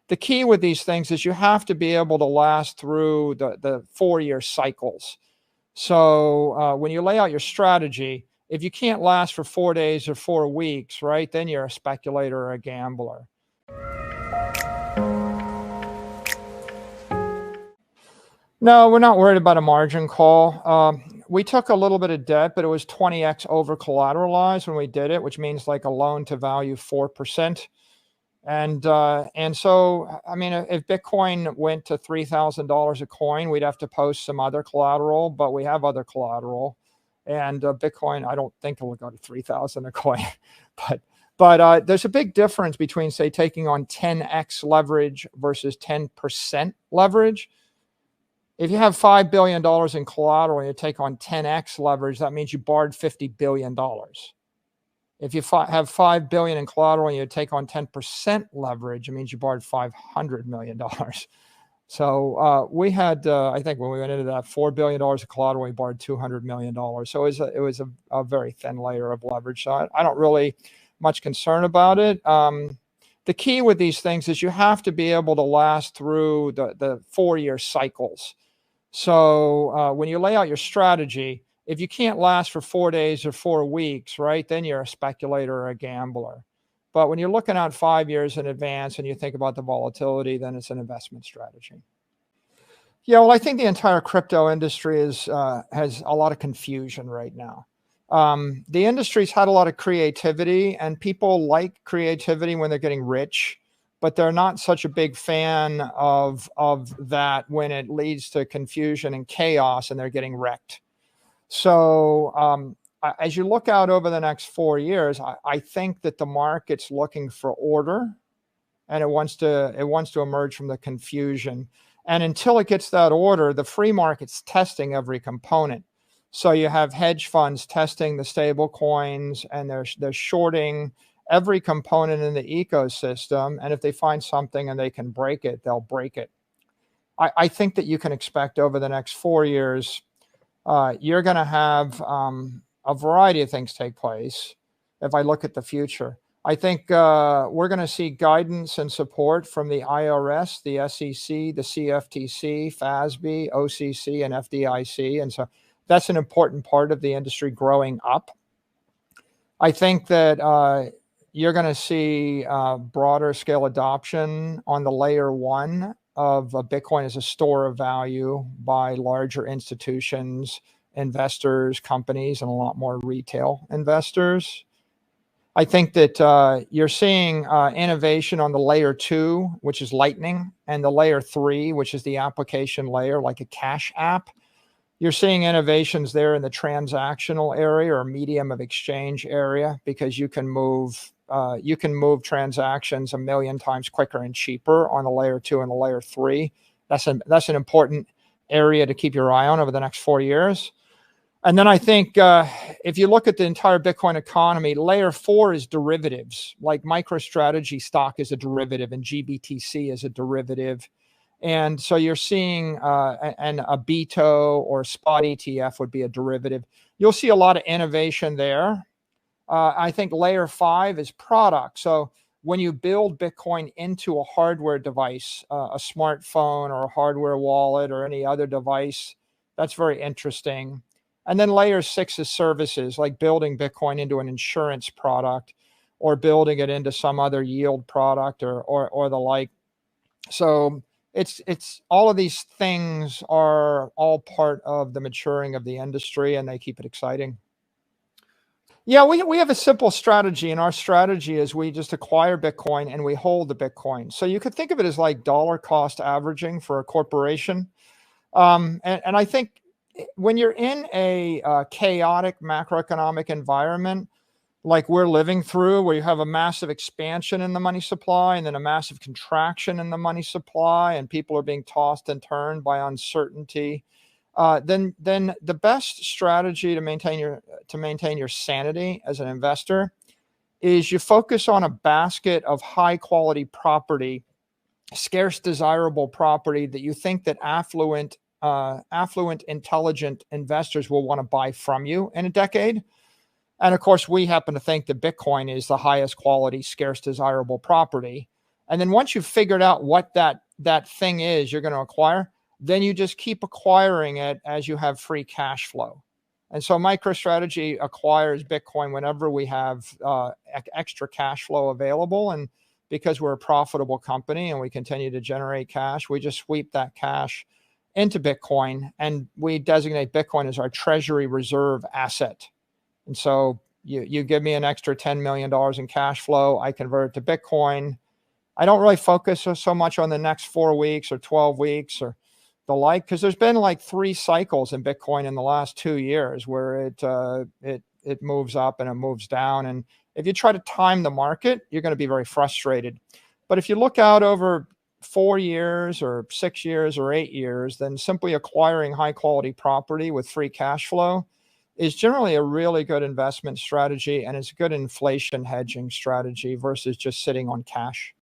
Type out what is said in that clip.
The key with these things is you have to be able to last through the 4-year cycles. So when you lay out your strategy, if you can't last for 4 days or 4 weeks, right, then you're a speculator or a gambler. No, we're not worried about a margin call. We took a little bit of debt, but it was 20x over collateralized when we did it, which means like a loan to value 4%. And so, I mean, if Bitcoin went to $3,000 a coin, we'd have to post some other collateral, but we have other collateral. And Bitcoin, I don't think it will go to 3,000 a coin, but there's a big difference between, say, taking on 10x leverage versus 10% leverage. If you have $5 billion in collateral and you take on 10x leverage, that means you borrowed $50 billion. If you have $5 billion in collateral and you take on 10% leverage, it means you borrowed $500 million. So we had, I think when we went into that, $4 billion of collateral, we borrowed $200 million. So it was a very thin layer of leverage. So I don't really much concern about it. The key with these things is you have to be able to last through the 4-year cycles. So when you lay out your strategy, if you can't last for 4 days or 4 weeks, right, then you're a speculator or a gambler. But when you're looking out 5 years in advance and you think about the volatility, then it's an investment strategy. Yeah, well, I think the entire crypto industry has a lot of confusion right now. The industry's had a lot of creativity, and people like creativity when they're getting rich, but they're not such a big fan of that when it leads to confusion and chaos and they're getting wrecked. So as you look out over the next 4 years, I think that the market's looking for order, and it wants to emerge from the confusion. And until it gets that order, the free market's testing every component. So you have hedge funds testing the stable coins, and they're shorting every component in the ecosystem. And if they find something and they can break it, they'll break it. I think that you can expect over the next 4 years, you're going to have a variety of things take place. If I look at the future, I think we're going to see guidance and support from the IRS, the SEC, the CFTC, FASB, OCC, and FDIC. And so that's an important part of the industry growing up. I think that you're going to see broader scale adoption on the layer one of Bitcoin as a store of value by larger institutions, investors, companies, and a lot more retail investors. I think that you're seeing innovation on the layer 2, which is Lightning, and the layer 3, which is the application layer, like a cash app. You're seeing innovations there in the transactional area or medium of exchange area, because you can move transactions 1 million times quicker and cheaper on the layer 2 and the layer 3. That's an important area to keep your eye on over the next 4 years. And then I think if you look at the entire Bitcoin economy, layer 4 is derivatives, like MicroStrategy stock is a derivative and GBTC is a derivative. And so you're seeing and a BITO or spot ETF would be a derivative. You'll see a lot of innovation there. I think layer 5 is product. So when you build Bitcoin into a hardware device, a smartphone or a hardware wallet or any other device, that's very interesting. And then layer 6 is services, like building Bitcoin into an insurance product or building it into some other yield product or the like. So it's all of these things are all part of the maturing of the industry, and they keep it exciting. Yeah, we have a simple strategy, and our strategy is we just acquire Bitcoin and we hold the Bitcoin. So you could think of it as like dollar cost averaging for a corporation. And I think when you're in a chaotic macroeconomic environment like we're living through, where you have a massive expansion in the money supply and then a massive contraction in the money supply, and people are being tossed and turned by uncertainty, then the best strategy to maintain your sanity as an investor is you focus on a basket of high quality property, scarce desirable property that you think that affluent, intelligent investors will want to buy from you in a decade. And of course, we happen to think that Bitcoin is the highest quality, scarce desirable property. And then once you've figured out what that thing is you're going to acquire, then you just keep acquiring it as you have free cash flow. And so MicroStrategy acquires Bitcoin whenever we have extra cash flow available. And because we're a profitable company and we continue to generate cash, we just sweep that cash into Bitcoin, and we designate Bitcoin as our treasury reserve asset. And so you give me an extra $10 million in cash flow, I convert it to Bitcoin. I don't really focus so much on the next 4 weeks or 12 weeks or the like, because there's been like 3 cycles in Bitcoin in the last 2 years where it moves up and it moves down. And if you try to time the market, you're going to be very frustrated. But if you look out over 4 years or 6 years or 8 years, then simply acquiring high quality property with free cash flow is generally a really good investment strategy, and it's a good inflation hedging strategy versus just sitting on cash.